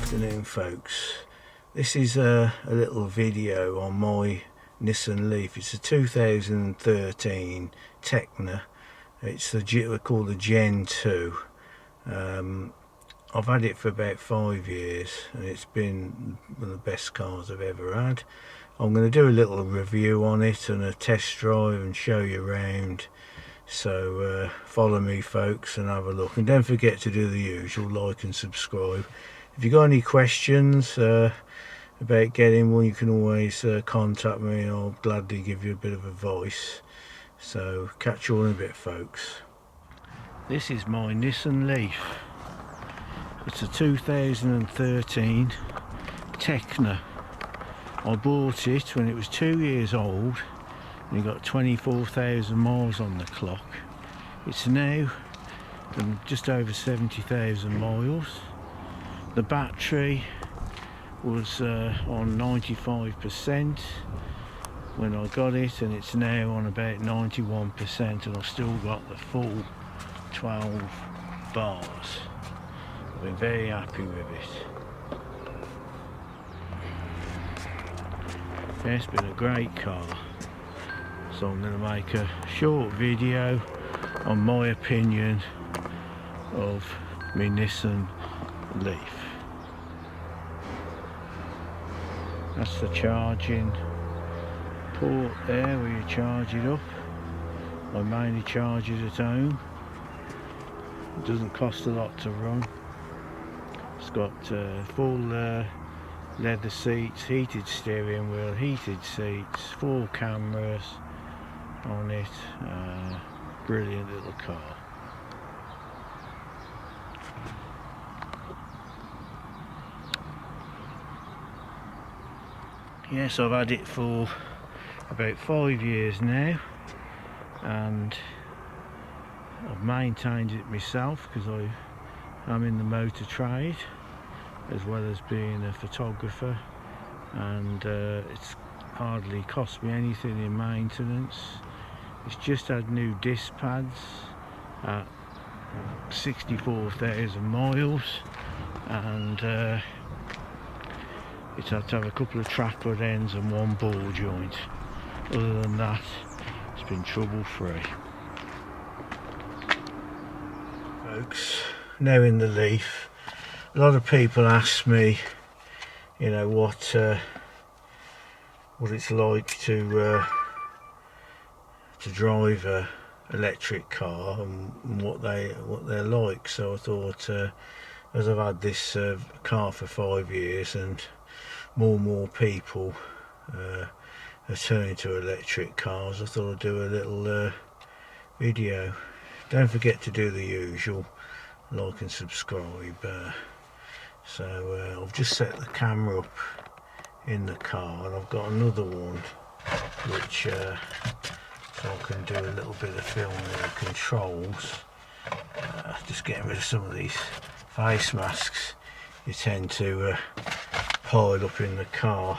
afternoon, folks. This is a little video on my Nissan Leaf. It's a 2013 Tekna. It's we call the Gen 2. I've had it for about 5 years and it's been one of the best cars I've ever had. I'm going to do a little review on it and a test drive and show you around. So follow me, folks, and have a look, and don't forget to do the usual, like and subscribe. If you got any questions about getting one, you can always contact me and I'll gladly give you a bit of advice. So catch you all in a bit, folks. This is my Nissan Leaf. It's a 2013 Tekna. I bought it when it was 2 years old and it got 24,000 miles on the clock. It's now just over 70,000 miles. The battery was on 95% when I got it, and it's now on about 91%, and I've still got the full 12 bars. I've been very happy with it. Yeah, it's been a great car. So I'm going to make a short video on my opinion of my Nissan Leaf. That's the charging port there where you charge it up. I mainly charge it at home. It doesn't cost a lot to run. It's got full leather seats, heated steering wheel, heated seats, 4 cameras on it. Brilliant little car. Yes, I've had it for about 5 years now, and I've maintained it myself because I'm in the motor trade as well as being a photographer, and it's hardly cost me anything in maintenance. It's just had new disc pads at 64,000 miles, and it's had to have a couple of track rod ends and 1 ball joint. Other than that, it's been trouble free. Folks, now in the Leaf, a lot of people ask me, you know, what it's like to drive a electric car and what they're like. So I thought, as I've had this car for 5 years and more people are turning to electric cars, I thought I'd do a little video. Don't forget to do the usual, like and subscribe. So I've just set the camera up in the car, and I've got another one which so I can do a little bit of filming and controls. Just getting rid of some of these face masks you tend to pile up in the car.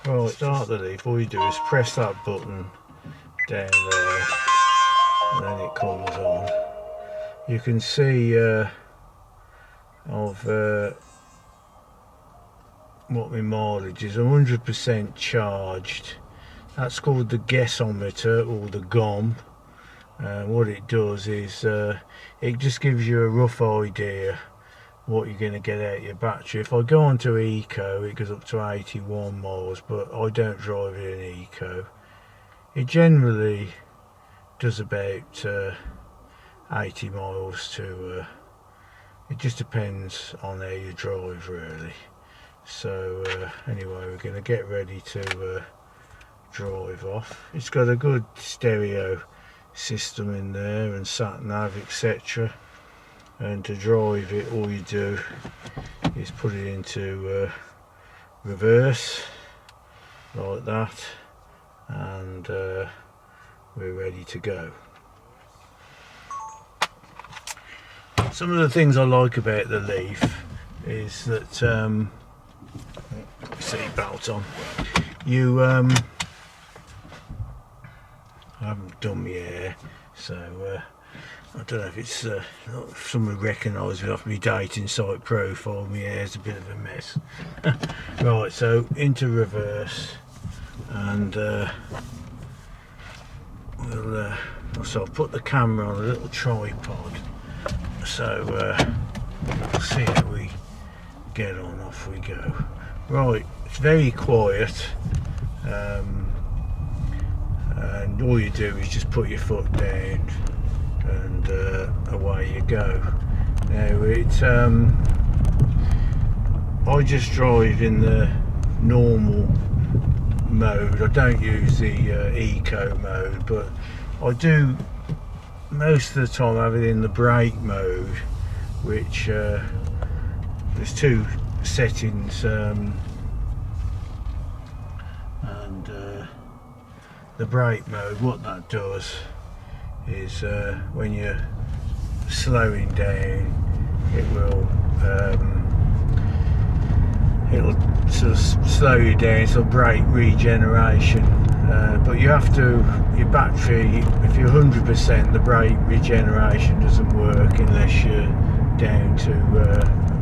Right, start the Leaf. All you do is press that button down there and then it comes on. You can see what my mileage is. 100% charged. That's called the guessometer, or the GOM. What it does is it just gives you a rough idea what you're going to get out of your battery. If I go on to Eco, it goes up to 81 miles, but I don't drive it in Eco. It generally does about 80 miles to it just depends on how you drive, really. So anyway, we're going to get ready to drive off. It's got a good stereo system in there and sat nav, etc. And to drive it, all you do is put it into reverse like that, and we're ready to go. Some of the things I like about the Leaf is that seatbelt on. You I haven't done my hair, so I don't know if it's if someone recognised me off my dating site profile. My hair's a bit of a mess. Right, so into reverse, and so I'll put the camera on a little tripod, so we'll see how we get on. Off we go. Right, it's very quiet, and all you do is just put your foot down and away you go. Now it's I just drive in the normal mode. I don't use the eco mode, but I do most of the time have it in the brake mode, which there's two settings, and the brake mode, what that does is when you're slowing down, it'll sort of slow you down, so brake regeneration, but you have to, your battery, if you're 100%, the brake regeneration doesn't work unless you're down to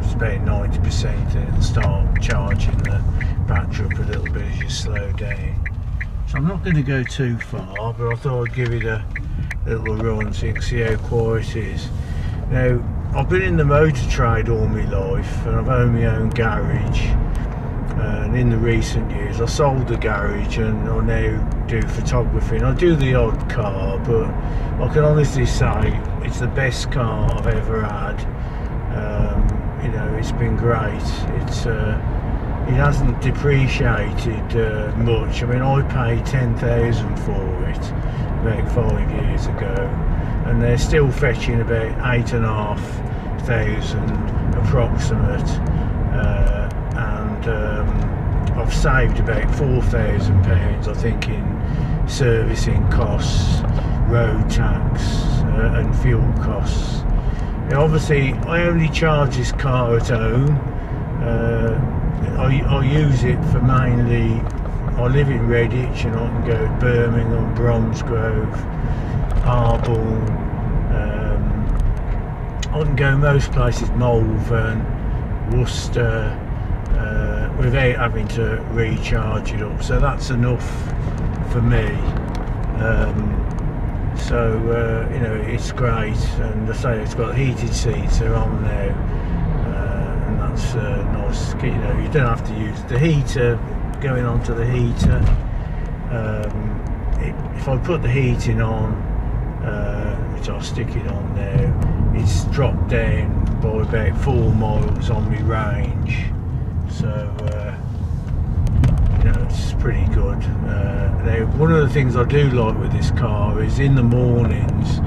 it's about 90%, and it'll start charging the battery up a little bit as you slow down. So I'm not going to go too far, but I thought I'd give it a little run so you can see how quiet it is. Now, I've been in the motor trade all my life, and I've owned my own garage, and in the recent years I sold the garage and I now do photography, and I do the odd car, but I can honestly say it's the best car I've ever had. You know, it's been great. It hasn't depreciated much. I mean, I paid 10,000 for it about 5 years ago, and they're still fetching about 8,500 approximate, and I've saved about £4,000 I think in servicing costs, road tax, and fuel costs. Now, obviously I only charge this car at home. I use it for mainly, I live in Redditch and I can go to Birmingham, Bromsgrove, Harborne, I can go most places, Malvern, Worcester, without having to recharge it up, so that's enough for me. You know, it's great, and I say it's got heated seats, they're on now, and that's nice. You know, you don't have to use the heater, going on to the heater. If I put the heating on, which I'll stick it on now, it's dropped down by about 4 miles on my range, so you know, it's pretty good. Now, one of the things I do like with this car is in the mornings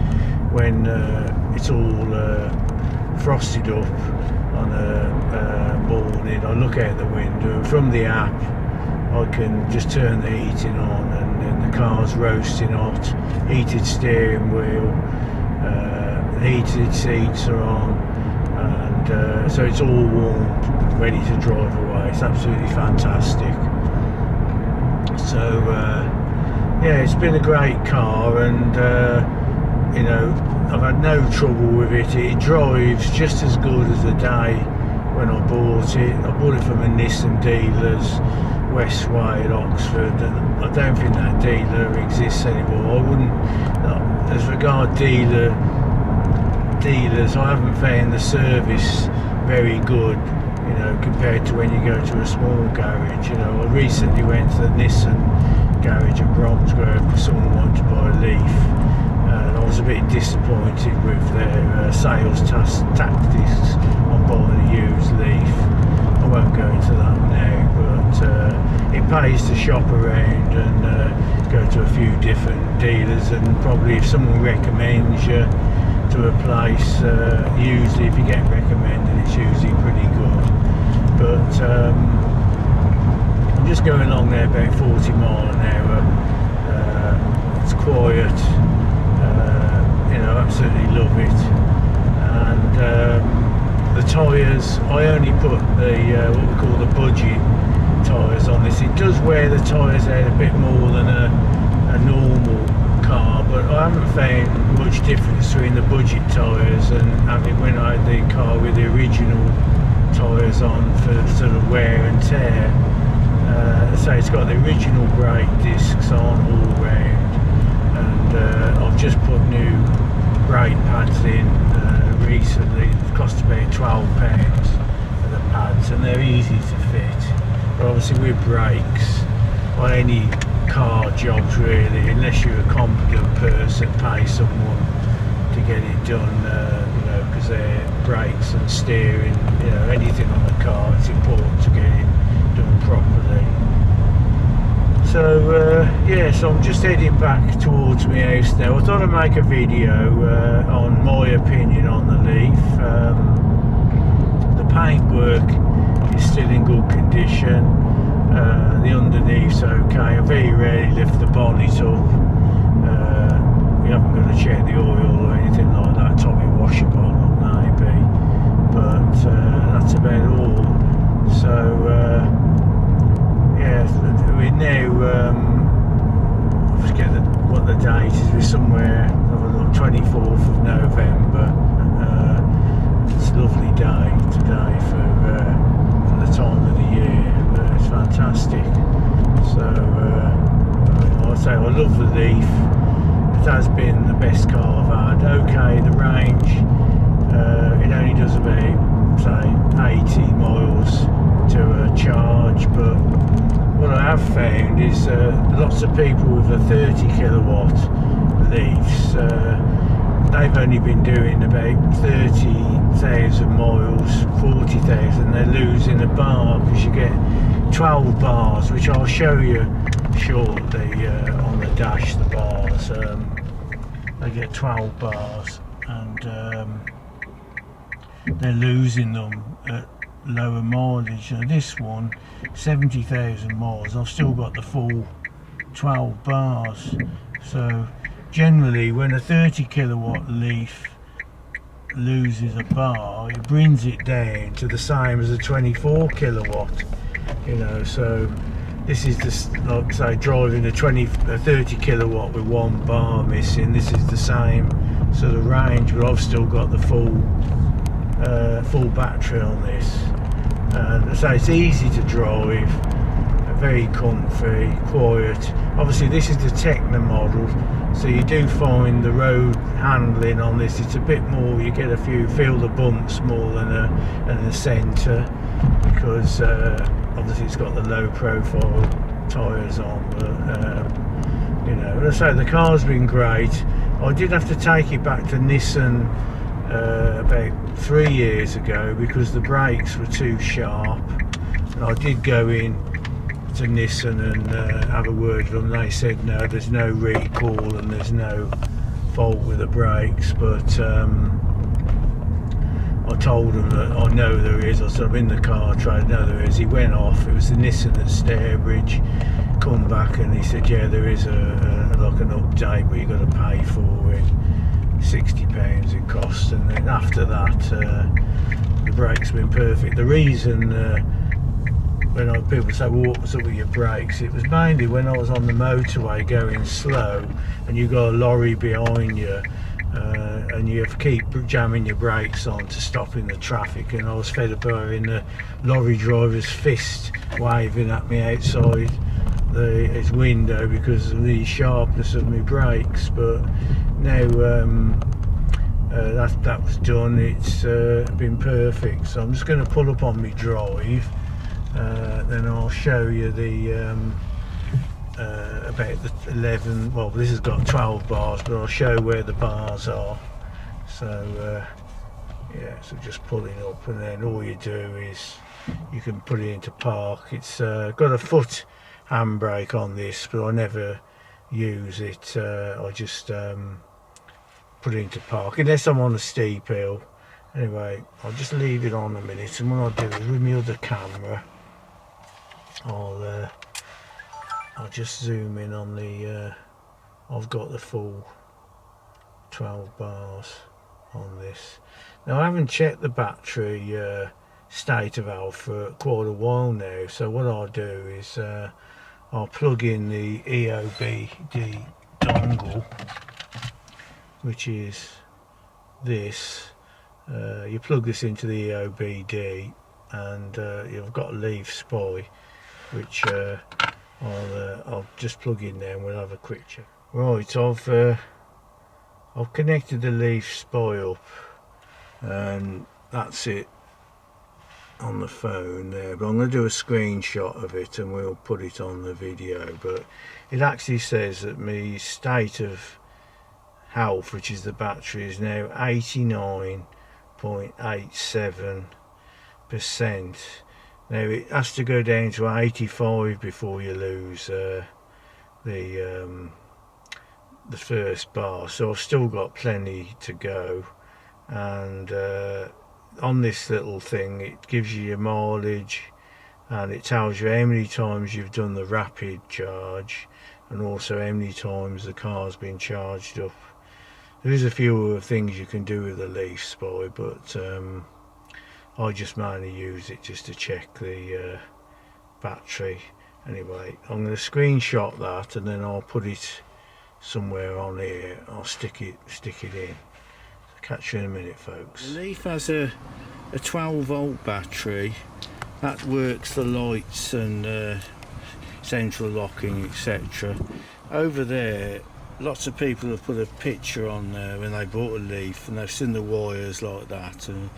when it's all frosted up on a morning, I look out the window from the app. I can just turn the heating on, and then the car's roasting hot, heated steering wheel, heated seats are on, and so it's all warm, ready to drive away. It's absolutely fantastic. So yeah, it's been a great car, and you know, I've had no trouble with it. It drives just as good as the day when I bought it. I bought it from a Nissan dealers, Westway at Oxford, and I don't think that dealer exists anymore. I wouldn't, as regard dealers, I haven't found the service very good, you know, compared to when you go to a small garage. You know, I recently went to the Nissan garage at Bromsgrove because someone wanted to buy a Leaf, and I was a bit disappointed with their sales tactics on buying a used Leaf. I won't go into that now, but it pays to shop around and go to a few different dealers, and probably if someone recommends you to a place, usually if you get recommended, it's usually pretty good. But I'm just going along there about 40 miles an hour. It's quiet, you know, absolutely love it. And the tyres, I only put the what we call the budget tyres on this. It does wear the tyres out a bit more than a normal car. car, but I haven't found much difference between the budget tyres and having when I had the car with the original tyres on for sort of wear and tear. So it's got the original brake discs on all round, and I've just put new brake pads in recently. It cost about £12 for the pads, and they're easy to fit. But obviously with brakes on any car jobs really, unless you're a competent person, pay someone to get it done, you know, because they're brakes and steering, you know, anything on the car, it's important to get it done properly. So yeah, so I'm just heading back towards my house now. I thought I'd make a video on my opinion on the Leaf. The paintwork is still in good condition. The underneath's okay. I very rarely lift the bonnet up. You haven't got to check the oil or anything like that. Top it washable maybe, but that's about all. So yeah, we're now I forget what the date is. We're somewhere 24th of November. It's a lovely day today for the time of the year. It's fantastic. So I say I love the Leaf. It has been the best car I've had. Okay, the range, it only does about say 80 miles to a charge, but what I have found is lots of people with a 30 kilowatt Leafs, they've only been doing about 30,000 miles, 40,000. They're losing a bar because you get 12 bars, which I'll show you shortly on the dash, the bars. They get 12 bars, and they're losing them at lower mileage. Now this one, 70,000 miles, I've still got the full 12 bars. So generally when a 30 kilowatt Leaf loses a bar, it brings it down to the same as a 24 kilowatt, you know. So this is just like say driving a 30 kilowatt with one bar missing. This is the same sort of range, but I've still got the full battery on this. So it's easy to drive, very comfy, quiet. Obviously this is the Tekna model, so you do find the road handling on this, it's a bit more, you get feel the bumps more than a centre, because obviously it's got the low profile tyres on. But you know, as I say, the car's been great. I did have to take it back to Nissan about 3 years ago because the brakes were too sharp, and I did go in to Nissan and have a word with them. They said no, there's no recall and there's no fault with the brakes, but I told him that I know there is. I said I'm in the car trade, no there is. He went off, it was the Nissan at Stairbridge, come back and he said yeah there is like an update, but you've got to pay for it, £60 it cost. And then after that the brakes have been perfect. The reason when people say well what's up with your brakes, it was mainly when I was on the motorway going slow and you got a lorry behind you, and you have to keep jamming your brakes on to stop in the traffic, and I was fed up having the lorry driver's fist waving at me outside his window because of the sharpness of my brakes. But now that was done, it's been perfect. So I'm just going to pull up on my drive, then I'll show you the about the 11, well this has got 12 bars, but I'll show where the bars are. So yeah, so just pulling up, and then all you do is you can put it into park. It's got a foot handbrake on this, but I never use it. I just put it into park unless I'm on a steep hill. Anyway, I'll just leave it on a minute, and what I'll do is with my other camera I'll just zoom in on the I've got the full 12 bars on this. Now I haven't checked the battery state of health for quite a while now, so what I'll do is I'll plug in the EOBD dongle, which is this. You plug this into the EOBD, and you've got a Leaf Spy, which I'll just plug in there and we'll have a quick check. Right, I've connected the Leaf Spy up, and that's it on the phone there, but I'm going to do a screenshot of it and we'll put it on the video. But it actually says that my state of health, which is the battery, is now 89.87%. now it has to go down to 85 before you lose the first bar, so I've still got plenty to go. And on this little thing, it gives you your mileage, and it tells you how many times you've done the rapid charge, and also how many times the car's been charged up. There's a few other things you can do with the Leaf Spy, but I just mainly use it just to check the battery. Anyway, I'm going to screenshot that and then I'll put it somewhere on here. I'll stick it in. Catch you in a minute, folks. The Leaf has a 12-volt battery that works the lights and central locking, etc. Over there, lots of people have put a picture on there when they bought a Leaf, and they've seen the wires like that, and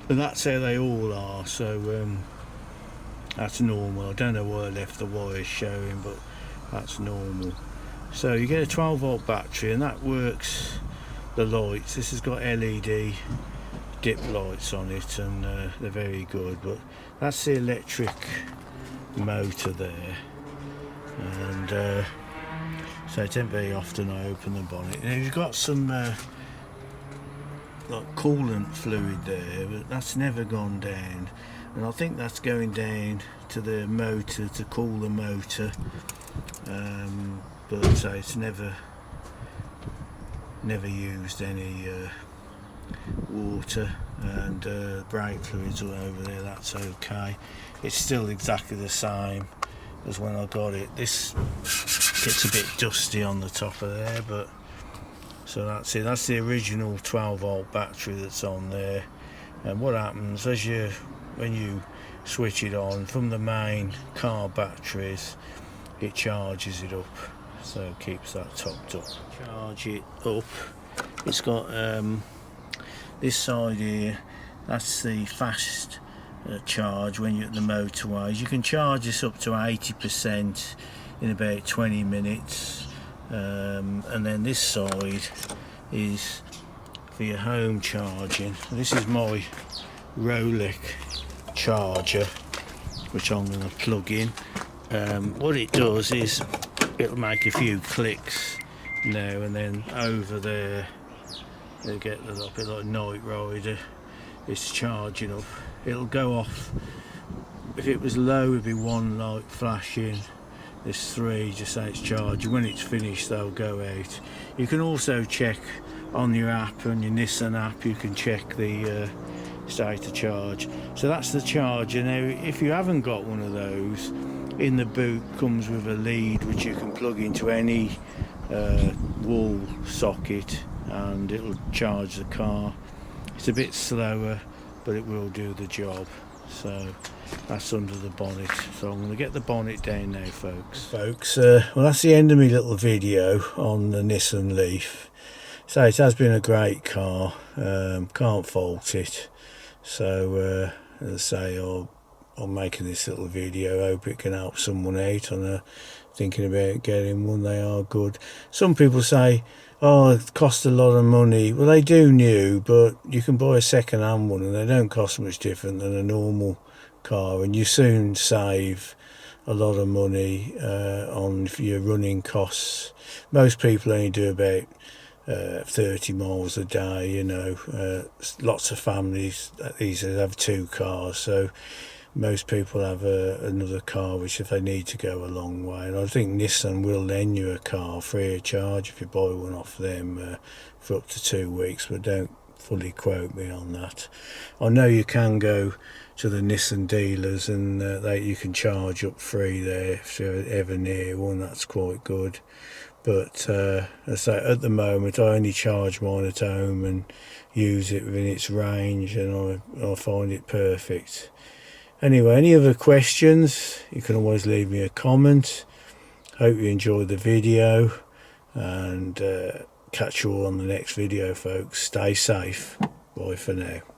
that's how they all are. So that's normal. I don't know why I left the wires showing, but that's normal. So you get a 12-volt battery, and that works the lights. This has got LED dip lights on it, and they're very good. But that's the electric motor there, and so it ain't very often I open the bonnet. Now you've got some like coolant fluid there, but that's never gone down, and I think that's going down to the motor to cool the motor, but so it's never used any water, and brake fluids all over there, that's okay. It's still exactly the same as when I got it. This gets a bit dusty on the top of there, but so that's it. That's the original 12-volt battery that's on there. And what happens when you switch it on from the main car batteries, it charges it up, so it keeps that topped up. Charge it up. It's got this side here, that's the fast charge when you're at the motorways. You can charge this up to 80% in about 20 minutes, and then this side is for your home charging. This is my Rolex charger, which I'm going to plug in. What it does is it'll make a few clicks now and then. Over there they get a little bit like Night Rider, it's charging up. It'll go off. If it was low, it'd be one light flashing. There's three, just say it's charging. When it's finished, they'll go out. You can also check on your app, on your Nissan app, you can check the state of charge. So that's the charger. Now if you haven't got one of those, in the boot comes with a lead which you can plug into any wall socket, and it'll charge the car. It's a bit slower, but it will do the job. So that's under the bonnet. So I'm going to get the bonnet down now, folks. Well, that's the end of my little video on the Nissan Leaf. So it has been a great car, can't fault it. So as I say, I'm making this little video, hope it can help someone out on thinking about getting one. They are good. Some people say, oh, it costs a lot of money. Well, they do new, but you can buy a second-hand one and they don't cost much different than a normal car, and you soon save a lot of money on your running costs. Most people only do about 30 miles a day, you know. Lots of families these days have two cars, so most people have another car which if they need to go a long way. And I think Nissan will lend you a car free of charge if you buy one off them for up to 2 weeks, but don't fully quote me on that. I know you can go to the Nissan dealers and you can charge up free there if you're ever near one. That's quite good. But as I say, at the moment I only charge mine at home and use it within its range, and I find it perfect. Anyway, any other questions, you can always leave me a comment. Hope you enjoyed the video, and catch you all on the next video, folks. Stay safe. Bye for now.